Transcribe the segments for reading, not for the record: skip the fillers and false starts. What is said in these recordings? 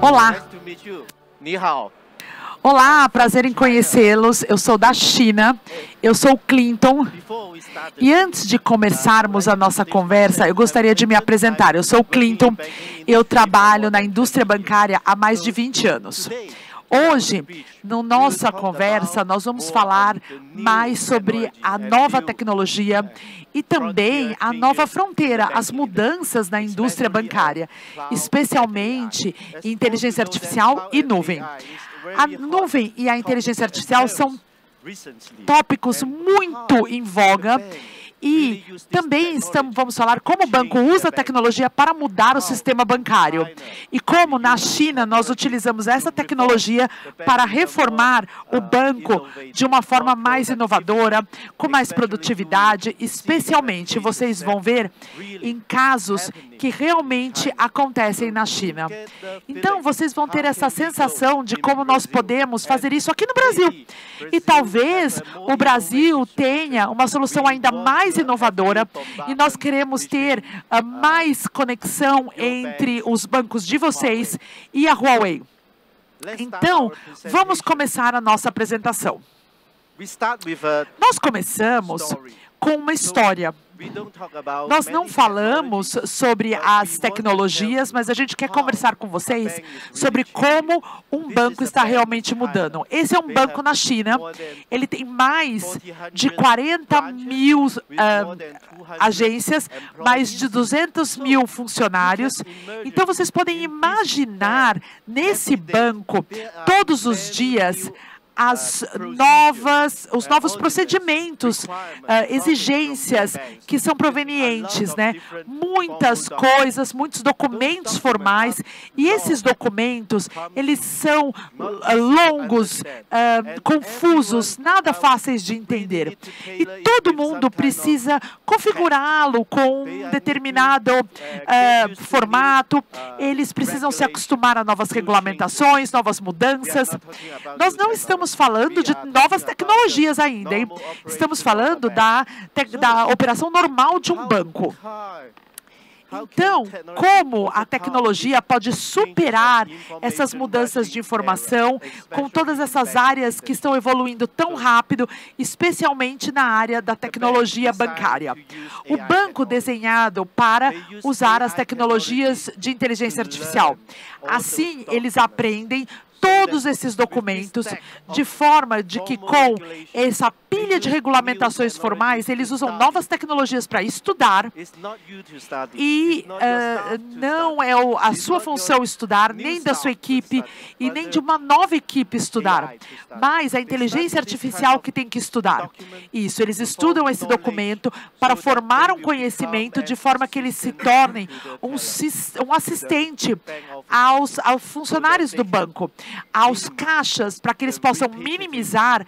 Olá. Nice to meet you. Ni hao. Olá, prazer em conhecê-los. Eu sou da China, eu sou o Clinton. Before we start E antes de começarmos a nossa conversa, eu gostaria de me apresentar. Eu sou o Clinton, eu trabalho na indústria bancária há mais de 20 anos. Hoje, na nossa conversa, nós vamos falar mais sobre a nova tecnologia e também a nova fronteira, as mudanças na indústria bancária, especialmente inteligência artificial e nuvem. A nuvem e a inteligência artificial são tópicos muito em voga. E também vamos falar como o banco usa a tecnologia para mudar o sistema bancário. E como na China nós utilizamos essa tecnologia para reformar o banco de uma forma mais inovadora, com mais produtividade, especialmente vocês vão ver em casos que realmente acontecem na China. Então vocês vão ter essa sensação de como nós podemos fazer isso aqui no Brasil. E talvez o Brasil tenha uma solução ainda mais inovadora e nós queremos ter mais conexão entre os bancos de vocês e a Huawei. Então, vamos começar a nossa apresentação. Nós começamos com uma história. Nós não falamos sobre as tecnologias, mas a gente quer conversar com vocês sobre como um banco está realmente mudando. Esse é um banco na China, ele tem mais de 40 mil agências, mais de 200 mil funcionários. Então, vocês podem imaginar nesse banco, todos os dias, os novos procedimentos, exigências que são provenientes, né? Muitas coisas, muitos documentos formais, e esses documentos, eles são longos, confusos, nada fáceis de entender. E todo mundo precisa configurá-lo com um determinado formato, eles precisam se acostumar a novas regulamentações, novas mudanças. Nós não estamos falando de novas tecnologias ainda, hein? Estamos falando da operação normal de um banco. Então, como a tecnologia pode superar essas mudanças de informação com todas essas áreas que estão evoluindo tão rápido, especialmente na área da tecnologia bancária? O banco desenhado para usar as tecnologias de inteligência artificial. Assim, eles aprendem todos esses documentos, de forma de que com essa pilha de regulamentações formais, eles usam novas tecnologias para estudar, e não é a sua função estudar, nem da sua equipe, e nem de uma nova equipe estudar, mas a inteligência artificial que tem que estudar. Isso, eles estudam esse documento para formar um conhecimento de forma que eles se tornem um assistente aos funcionários do banco, aos caixas, para que eles possam minimizar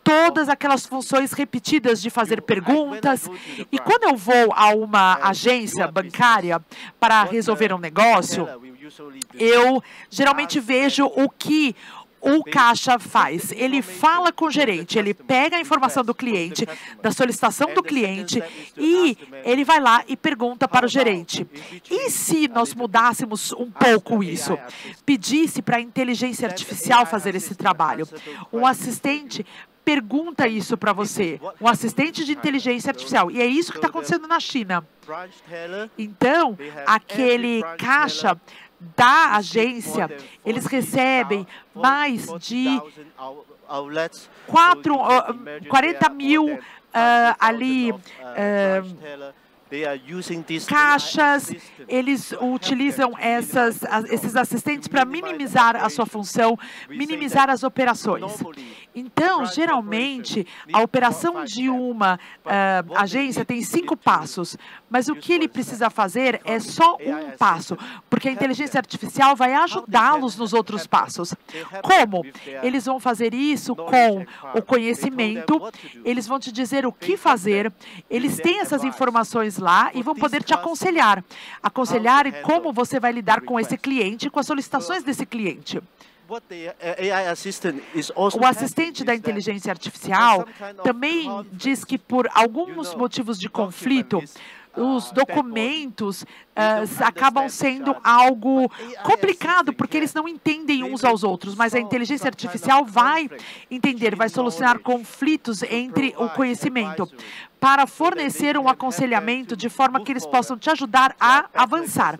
todas aquelas funções repetidas de fazer perguntas. E quando eu vou a uma agência bancária para resolver um negócio, eu geralmente vejo o que o caixa faz. Ele fala com o gerente, ele pega a informação do cliente, da solicitação do cliente, e ele vai lá e pergunta para o gerente. E se nós mudássemos um pouco isso? Pedisse para a inteligência artificial fazer esse trabalho. Um assistente pergunta isso para você, um assistente de inteligência artificial. E é isso que está acontecendo na China. Então, aquele caixa da agência, eles recebem mais de 40 mil caixas, eles utilizam esses assistentes para minimizar a sua função, minimizar as operações. Então, geralmente, a operação de uma agência tem 5 passos, mas o que ele precisa fazer é só um passo, porque a inteligência artificial vai ajudá-los nos outros passos. Como? Eles vão fazer isso com o conhecimento, eles vão te dizer o que fazer, eles têm essas informações lá e vão poder te aconselhar. Aconselhar em como você vai lidar com esse cliente, com as solicitações desse cliente. O assistente da inteligência artificial também diz que, por alguns motivos de conflito, os documentos acabam sendo algo complicado, porque eles não entendem uns aos outros, mas a inteligência artificial vai entender, vai solucionar conflitos entre o conhecimento, para fornecer um aconselhamento de forma que eles possam te ajudar a avançar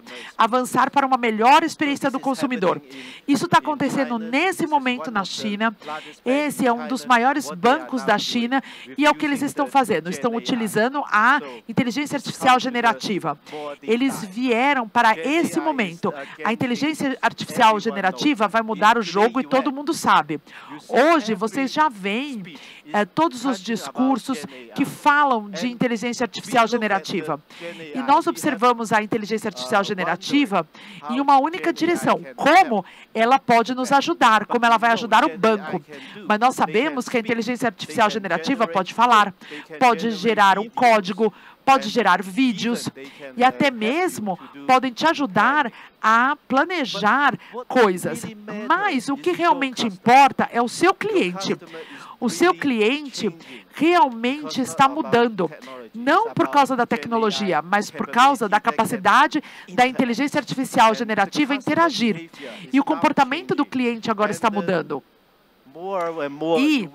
para uma melhor experiência do consumidor. Isso está acontecendo nesse momento na China. Esse é um dos maiores bancos da China e é o que eles estão fazendo. Estão utilizando a inteligência artificial generativa. Eles vieram para esse momento. A inteligência artificial generativa vai mudar o jogo e todo mundo sabe. Hoje, vocês já veem todos os discursos que falam de inteligência artificial generativa. E nós observamos a inteligência artificial generativa em uma única direção. Como ela pode nos ajudar, como ela vai ajudar o banco. Mas nós sabemos que a inteligência artificial generativa pode falar, pode gerar um código, pode gerar vídeos e até mesmo podem te ajudar a planejar coisas. Mas o que realmente importa é o seu cliente. O seu cliente realmente está mudando, não por causa da tecnologia, mas por causa da capacidade da inteligência artificial generativa interagir. E o comportamento do cliente agora está mudando. E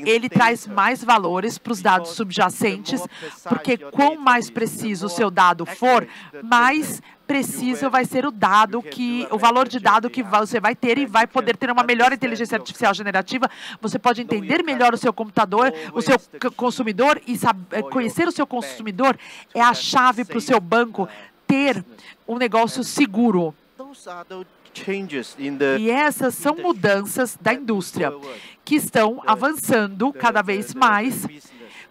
ele traz mais valores para os dados subjacentes, porque quanto mais preciso o seu dado for, mais preciso vai ser o valor de dado que você vai ter e vai poder ter uma melhor inteligência artificial generativa. Você pode entender melhor o seu computador, o seu consumidor e conhecer o seu consumidor é a chave para o seu banco ter um negócio seguro. E essas são mudanças da indústria que estão avançando cada vez mais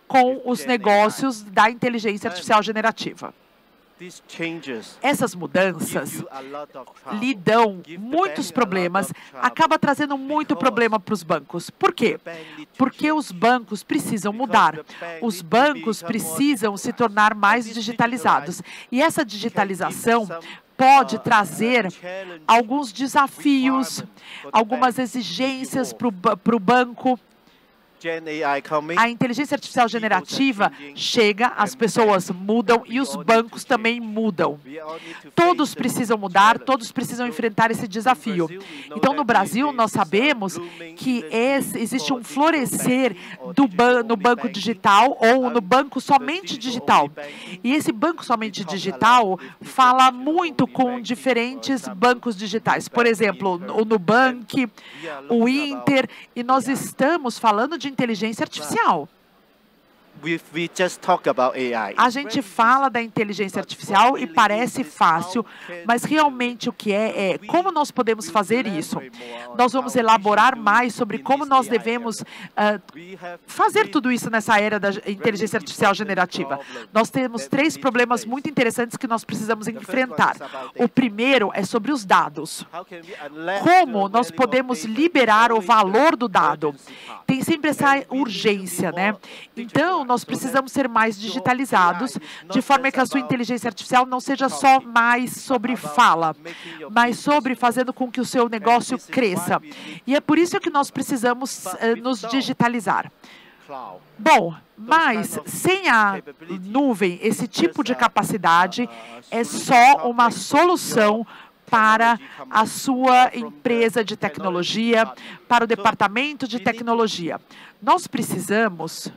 com os negócios da inteligência artificial generativa. Essas mudanças lhe dão muitos problemas, acaba trazendo muito problema para os bancos. Por quê? Porque os bancos precisam mudar. Os bancos precisam se tornar mais digitalizados. E essa digitalização pode trazer alguns desafios, algumas exigências para o banco. A inteligência artificial generativa chega, as pessoas mudam e os bancos também mudam. Todos precisam mudar, todos precisam enfrentar esse desafio. Então, no Brasil, nós sabemos que existe um florescer no banco digital ou no banco somente digital. E esse banco somente digital fala muito com diferentes bancos digitais. Por exemplo, o Nubank, o Inter, e nós estamos falando de inteligência artificial. A gente fala da inteligência artificial e parece fácil, mas realmente o que é como nós podemos fazer isso. Nós vamos elaborar mais sobre como nós devemos fazer tudo isso nessa era da inteligência artificial generativa. Nós temos 3 problemas muito interessantes que nós precisamos enfrentar. O primeiro é sobre os dados. Como nós podemos liberar o valor do dado? Tem sempre essa urgência, né? Então, nós precisamos ser mais digitalizados, de forma que a sua inteligência artificial não seja só mais sobre fala, mas sobre fazendo com que o seu negócio cresça. E é por isso que nós precisamos nos digitalizar. Bom, mas sem a nuvem, esse tipo de capacidade é só uma solução para a sua empresa de tecnologia, para o departamento de tecnologia. Nós precisamos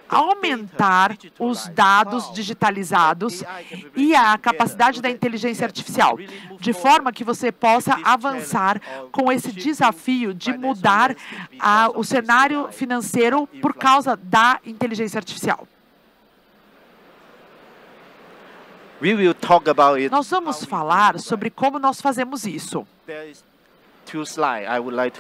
aumentar os dados digitalizados e a capacidade da inteligência artificial, de forma que você possa avançar com esse desafio de mudar o cenário financeiro por causa da inteligência artificial. Nós vamos falar sobre como nós fazemos isso.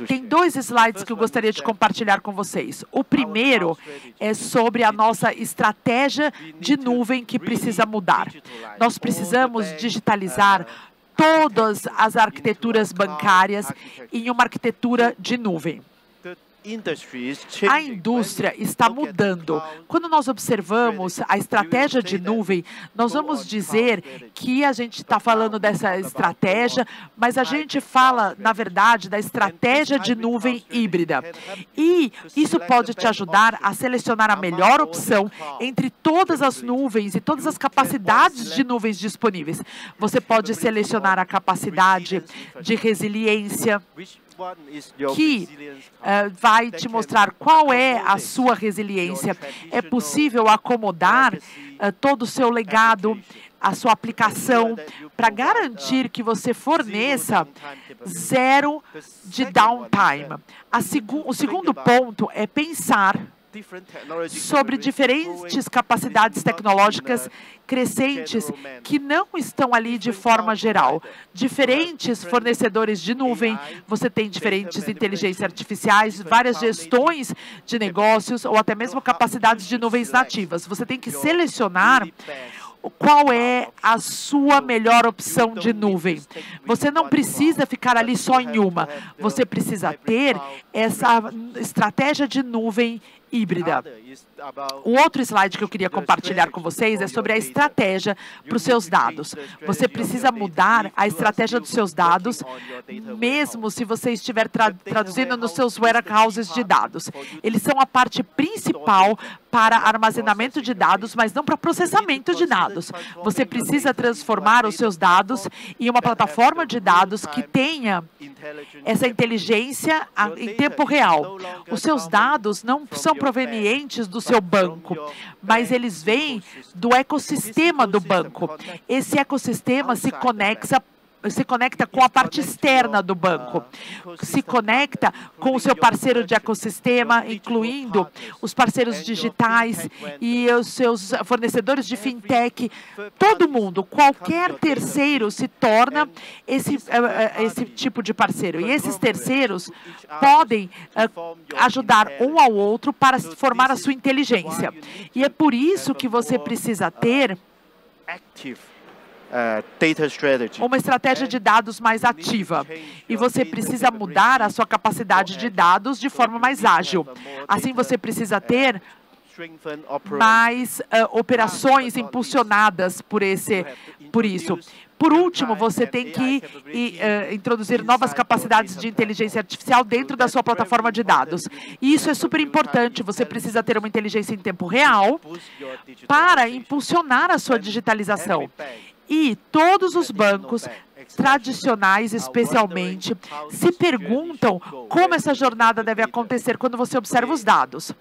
Tem 2 slides que eu gostaria de compartilhar com vocês. O primeiro é sobre a nossa estratégia de nuvem que precisa mudar. Nós precisamos digitalizar todas as arquiteturas bancárias em uma arquitetura de nuvem. A indústria está mudando. Quando nós observamos a estratégia de nuvem, nós vamos dizer que a gente está falando dessa estratégia, mas a gente fala, na verdade, da estratégia de nuvem híbrida. E isso pode te ajudar a selecionar a melhor opção entre todas as nuvens e todas as capacidades de nuvens disponíveis. Você pode selecionar a capacidade de resiliência, que vai te mostrar qual é a sua resiliência. É possível acomodar todo o seu legado, a sua aplicação, para garantir que você forneça zero de downtime. O segundo ponto é pensar sobre diferentes capacidades tecnológicas crescentes que não estão ali de forma geral. Diferentes fornecedores de nuvem, você tem diferentes inteligências artificiais, várias gestões de negócios ou até mesmo capacidades de nuvens nativas. Você tem que selecionar qual é a sua melhor opção de nuvem. Você não precisa ficar ali só em uma. Você precisa ter essa estratégia de nuvem híbrida. O outro slide que eu queria compartilhar com vocês é sobre a estratégia para os seus dados. Você precisa mudar a estratégia dos seus dados, mesmo se você estiver traduzindo nos seus warehouses de dados. Eles são a parte principal para armazenamento de dados, mas não para processamento de dados. Você precisa transformar os seus dados em uma plataforma de dados que tenha essa inteligência em tempo real. Os seus dados não são provenientes do seu banco, mas eles vêm do ecossistema do banco. Esse ecossistema se conecta com a parte externa do banco, se conecta com o seu parceiro de ecossistema, incluindo os parceiros digitais e os seus fornecedores de fintech. Todo mundo, qualquer terceiro se torna esse tipo de parceiro. E esses terceiros podem ajudar um ao outro para formar a sua inteligência. E é por isso que você precisa ter uma estratégia de dados mais ativa. E você precisa mudar a sua capacidade de dados de forma mais ágil. Assim, você precisa ter mais operações impulsionadas por isso. Por último, você tem que introduzir novas capacidades de inteligência artificial dentro da sua plataforma de dados. E isso é super importante. Você precisa ter uma inteligência em tempo real para impulsionar a sua digitalização. E todos os bancos tradicionais, especialmente, se perguntam como essa jornada deve acontecer quando você observa os dados.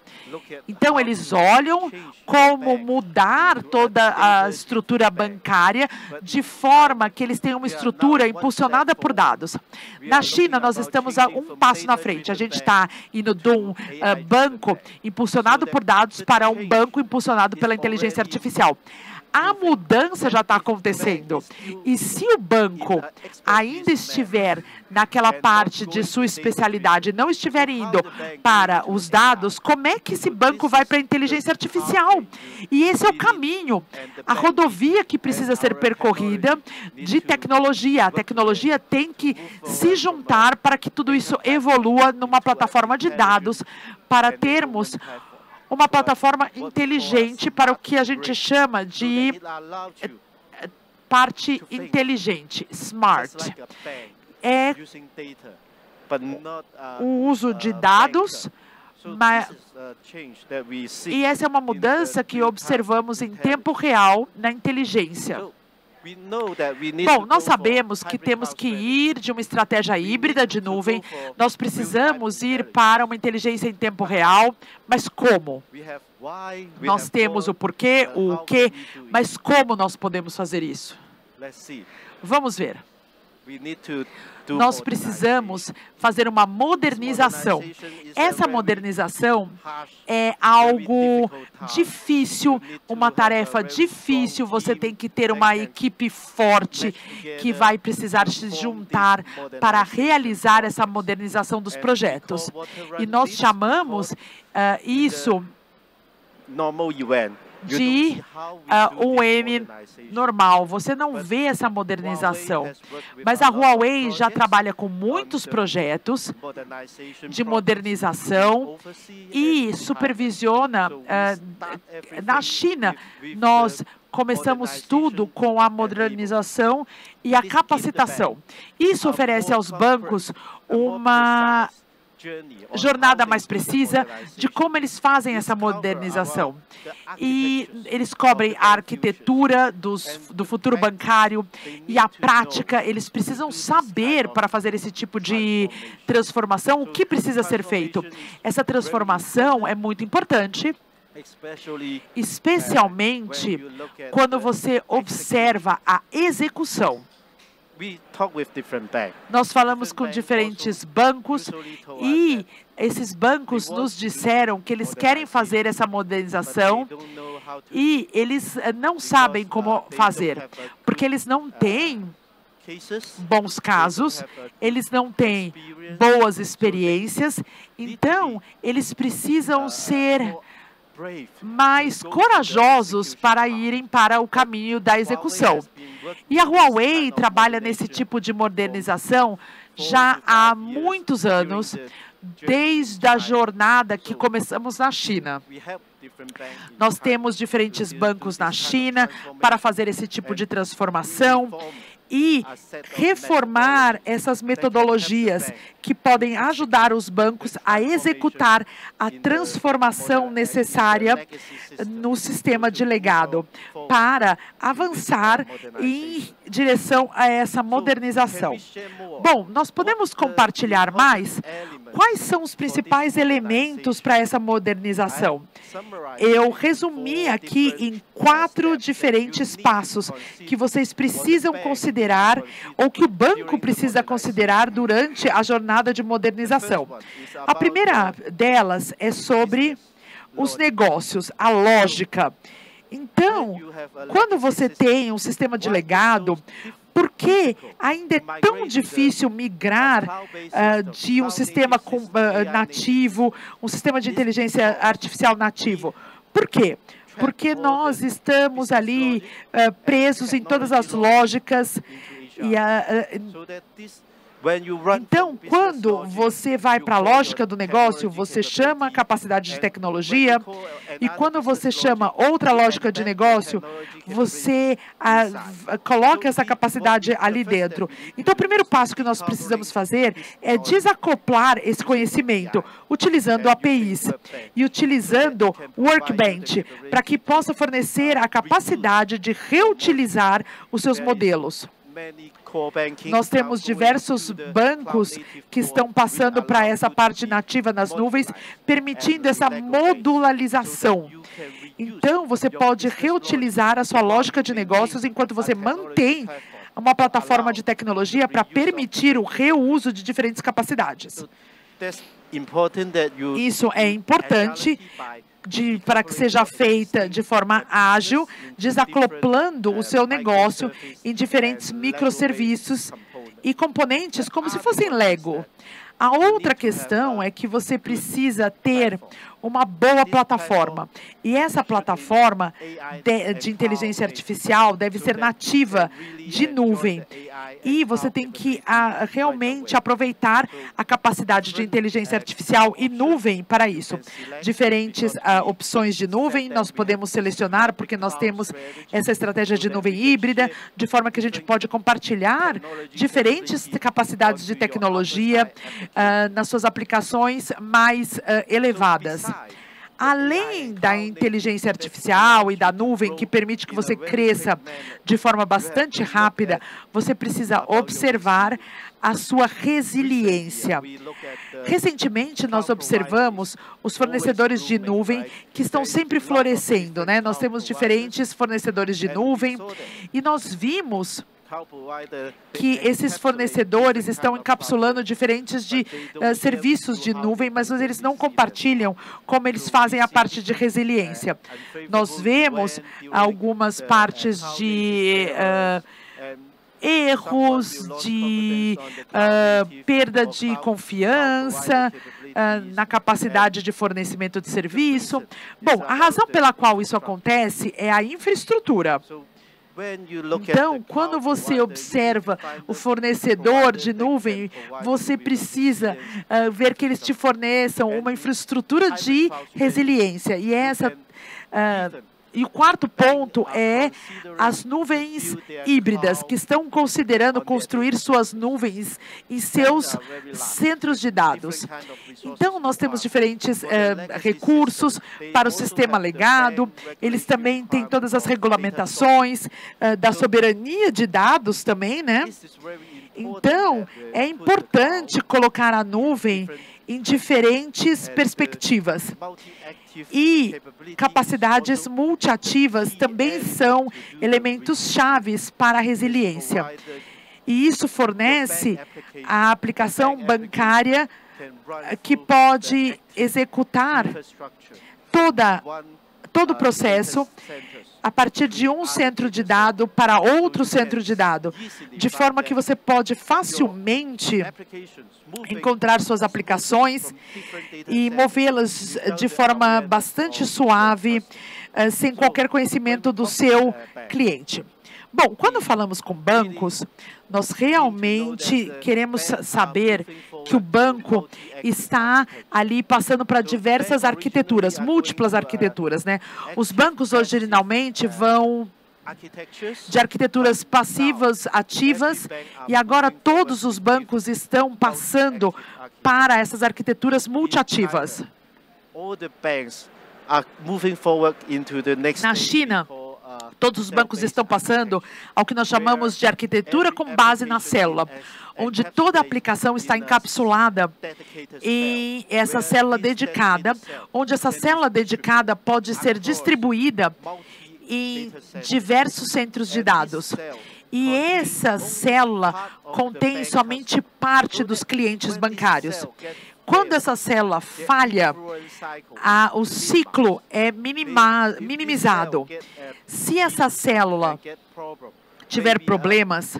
Então, eles olham como mudar toda a estrutura bancária de forma que eles tenham uma estrutura impulsionada por dados. Na China, nós estamos a um passo na frente. A gente está indo de um banco impulsionado por dados para um banco impulsionado pela inteligência artificial. A mudança já está acontecendo. E se o banco ainda estiver naquela parte de sua especialidade, não estiver indo para os dados, como é que esse banco vai para a inteligência artificial? E esse é o caminho, a rodovia que precisa ser percorrida de tecnologia. A tecnologia tem que se juntar para que tudo isso evolua numa plataforma de dados, para termos uma plataforma inteligente para o que a gente chama de parte inteligente, smart. É o uso de dados, e essa é uma mudança que observamos em tempo real na inteligência. Bom, nós sabemos que temos que ir de uma estratégia híbrida de nuvem, nós precisamos ir para uma inteligência em tempo real, mas como? Nós temos o porquê, o quê, mas como nós podemos fazer isso? Vamos ver. Nós precisamos fazer uma modernização. Essa modernização é algo difícil, uma tarefa difícil. Você tem que ter uma equipe forte que vai precisar se juntar para realizar essa modernização dos projetos. E nós chamamos isso de UM normal. Você não vê essa modernização. Mas a Huawei já trabalha com muitos projetos de modernização e supervisiona na China. Nós começamos tudo com a modernização e a capacitação. Isso oferece aos bancos uma jornada mais precisa de como eles fazem essa modernização. E eles cobrem a arquitetura do futuro bancário e a prática. Eles precisam saber, para fazer esse tipo de transformação, o que precisa ser feito. Essa transformação é muito importante, especialmente quando você observa a execução. Nós falamos com diferentes bancos e esses bancos nos disseram que eles querem fazer essa modernização e eles não sabem como fazer, porque eles não têm bons casos, eles não têm boas experiências, então eles precisam ser mais corajosos para irem para o caminho da execução. E a Huawei trabalha nesse tipo de modernização já há muitos anos, desde a jornada que começamos na China. Nós temos diferentes bancos na China para fazer esse tipo de transformação e reformar essas metodologias que podem ajudar os bancos a executar a transformação necessária no sistema de legado para avançar em direção a essa modernização. Bom, nós podemos compartilhar mais? Quais são os principais elementos para essa modernização? Eu resumi aqui em 4 diferentes passos que vocês precisam considerar ou que o banco precisa considerar durante a jornada de modernização. A primeira delas é sobre os negócios, a lógica. Então, quando você tem um sistema de legado, por que ainda é tão difícil migrar de um sistema nativo, um sistema de inteligência artificial nativo? Por quê? Porque nós estamos ali presos em todas as lógicas e então, quando você vai para a lógica do negócio, você chama a capacidade de tecnologia, e quando você chama outra lógica de negócio, você coloca essa capacidade ali dentro. Então, o primeiro passo que nós precisamos fazer é desacoplar esse conhecimento, utilizando APIs e utilizando Workbench, para que possa fornecer a capacidade de reutilizar os seus modelos. Nós temos diversos bancos que estão passando para essa parte nativa nas nuvens, permitindo essa modularização. Então, você pode reutilizar a sua lógica de negócios enquanto você mantém uma plataforma de tecnologia para permitir o reuso de diferentes capacidades. Isso é importante para que seja feita de forma ágil, desacoplando o seu negócio em diferentes microserviços e componentes como se fossem Lego. A outra questão é que você precisa ter uma boa plataforma. E essa plataforma de inteligência artificial deve ser nativa de nuvem. E você tem que realmente aproveitar a capacidade de inteligência artificial e nuvem para isso. Diferentes opções de nuvem nós podemos selecionar, porque nós temos essa estratégia de nuvem híbrida, de forma que a gente pode compartilhar diferentes capacidades de tecnologia nas suas aplicações mais elevadas. Além da inteligência artificial e da nuvem, que permite que você cresça de forma bastante rápida, você precisa observar a sua resiliência. Recentemente, nós observamos os fornecedores de nuvem que estão sempre florescendo, né? Nós temos diferentes fornecedores de nuvem e nós vimos que esses fornecedores estão encapsulando diferentes serviços de nuvem, mas eles não compartilham como eles fazem a parte de resiliência. Nós vemos algumas partes de erros, de perda de confiança, na capacidade de fornecimento de serviço. Bom, a razão pela qual isso acontece é a infraestrutura. Então, quando você observa o fornecedor de nuvem, você precisa ver que eles te forneçam uma infraestrutura de resiliência. E o quarto ponto é as nuvens híbridas, que estão considerando construir suas nuvens em seus centros de dados. Então, nós temos diferentes recursos para o sistema legado, eles também têm todas as regulamentações da soberania de dados também, né? Então, é importante colocar a nuvem em diferentes perspectivas. E capacidades multiativas também são elementos chaves para a resiliência. E isso fornece a aplicação bancária que pode executar todo o processo a partir de um centro de dado para outro centro de dado, de forma que você pode facilmente encontrar suas aplicações e movê-las de forma bastante suave, sem qualquer conhecimento do seu cliente. Bom, quando falamos com bancos, nós realmente queremos saber que o banco está ali passando para diversas arquiteturas, múltiplas arquiteturas, né? Os bancos originalmente vão de arquiteturas passivas, ativas, e agora todos os bancos estão passando para essas arquiteturas multiativas. Na China, todos os bancos estão passando ao que nós chamamos de arquitetura com base na célula, onde toda a aplicação está encapsulada em essa célula dedicada, onde essa célula dedicada pode ser distribuída em diversos centros de dados. E essa célula contém somente parte dos clientes bancários. Quando essa célula falha, o ciclo é minimizado. Se essa célula tiver problemas,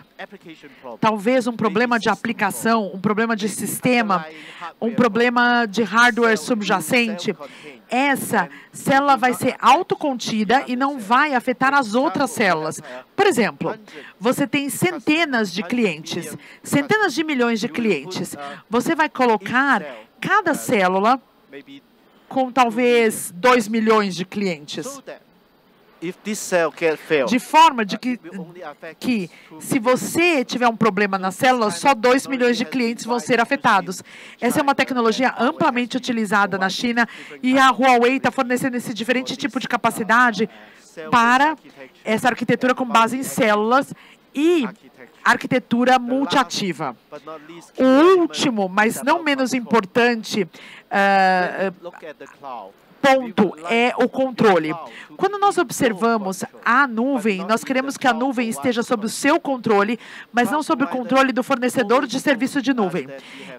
talvez um problema de aplicação, um problema de sistema, um problema de hardware subjacente, essa célula vai ser autocontida e não vai afetar as outras células. Por exemplo, você tem centenas de clientes, centenas de milhões de clientes. Você vai colocar cada célula com talvez 2 milhões de clientes. De forma de que se você tiver um problema na célula, só 2 milhões de clientes vão ser afetados. Essa é uma tecnologia amplamente utilizada na China e a Huawei está fornecendo esse diferente tipo de capacidade para essa arquitetura com base em células e arquitetura multiativa. O último, mas não menos importante, ponto é o controle. Quando nós observamos a nuvem, nós queremos que a nuvem esteja sob o seu controle, mas não sob o controle do fornecedor de serviço de nuvem.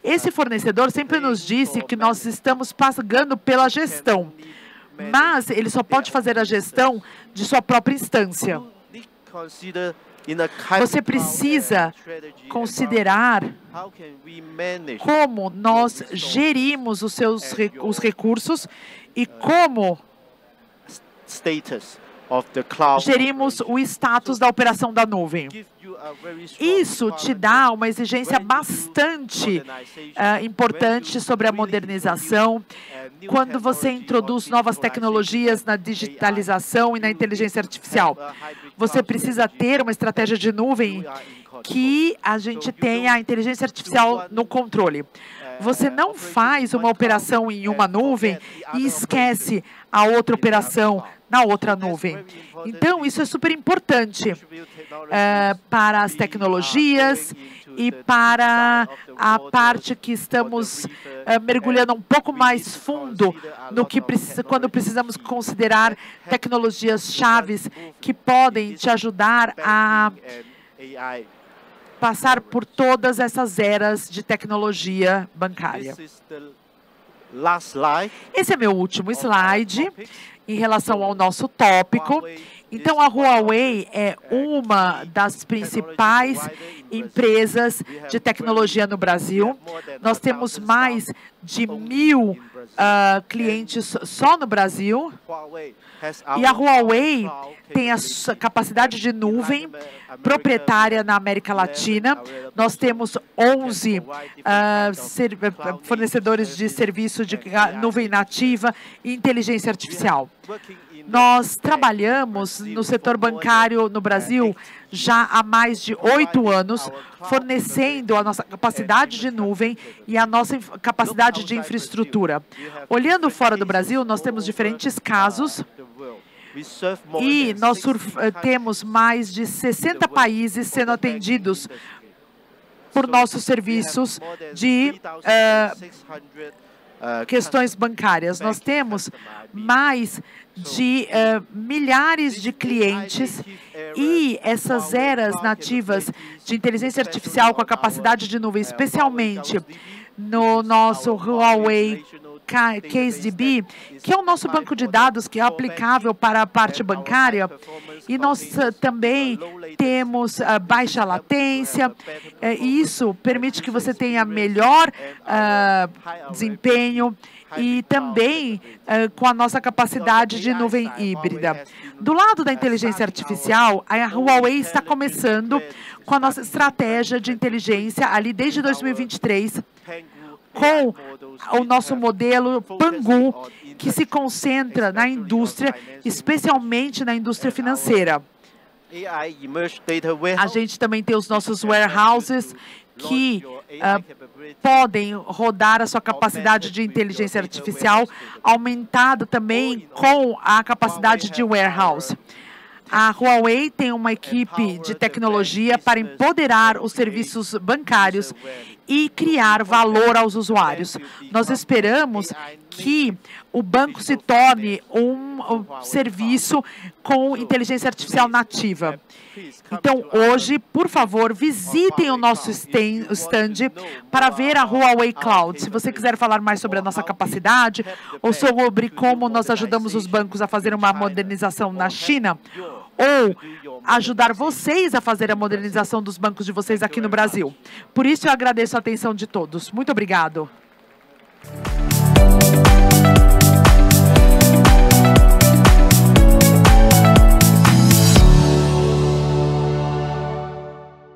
Esse fornecedor sempre nos disse que nós estamos pagando pela gestão, mas ele só pode fazer a gestão de sua própria instância. Você precisa considerar como nós gerimos os recursos e como gerimos o status da operação da nuvem. Isso te dá uma exigência bastante importante sobre a modernização. Quando você introduz novas tecnologias na digitalização e na inteligência artificial, você precisa ter uma estratégia de nuvem que a gente tenha a inteligência artificial no controle. Você não faz uma operação em uma nuvem e esquece a outra operação na outra nuvem. Então, isso é super importante para as tecnologias e para a parte que estamos mergulhando um pouco mais fundo no que quando precisamos considerar tecnologias chaves que podem te ajudar a passar por todas essas eras de tecnologia bancária. Esse é meu último slide em relação ao nosso tópico. Então, a Huawei é uma das principais empresas de tecnologia no Brasil. Nós temos mais de 1.000 clientes só no Brasil. E a Huawei tem a capacidade de nuvem proprietária na América Latina. Nós temos 11 fornecedores de serviço de nuvem nativa e inteligência artificial. Nós trabalhamos no setor bancário no Brasil já há mais de 8 anos, fornecendo a nossa capacidade de nuvem e a nossa capacidade de infraestrutura. Olhando fora do Brasil, nós temos diferentes casos e nós temos mais de 60 países sendo atendidos por nossos serviços de questões bancárias. Nós temos mais de milhares de clientes e essas eras nativas de inteligência artificial com a capacidade de nuvem, especialmente no nosso Huawei CaseDB, que é o nosso banco de dados que é aplicável para a parte bancária, e nós também temos baixa latência, e isso permite que você tenha melhor desempenho e também com a nossa capacidade de nuvem híbrida. Do lado da inteligência artificial, a Huawei está começando com a nossa estratégia de inteligência ali desde 2023, com o nosso modelo Pangu, que se concentra na indústria, especialmente na indústria financeira. A gente também tem os nossos warehouses, que podem rodar a sua capacidade de inteligência artificial, aumentada também com a capacidade de warehouse. A Huawei tem uma equipe de tecnologia para empoderar os serviços bancários e criar valor aos usuários. Nós esperamos que o banco se torne um serviço com inteligência artificial nativa. Então, hoje, por favor, visitem o nosso stand para ver a Huawei Cloud. Se você quiser falar mais sobre a nossa capacidade ou sobre como nós ajudamos os bancos a fazer uma modernização na China, ou ajudar vocês a fazer a modernização dos bancos de vocês aqui no Brasil. Por isso, eu agradeço a atenção de todos. Muito obrigado.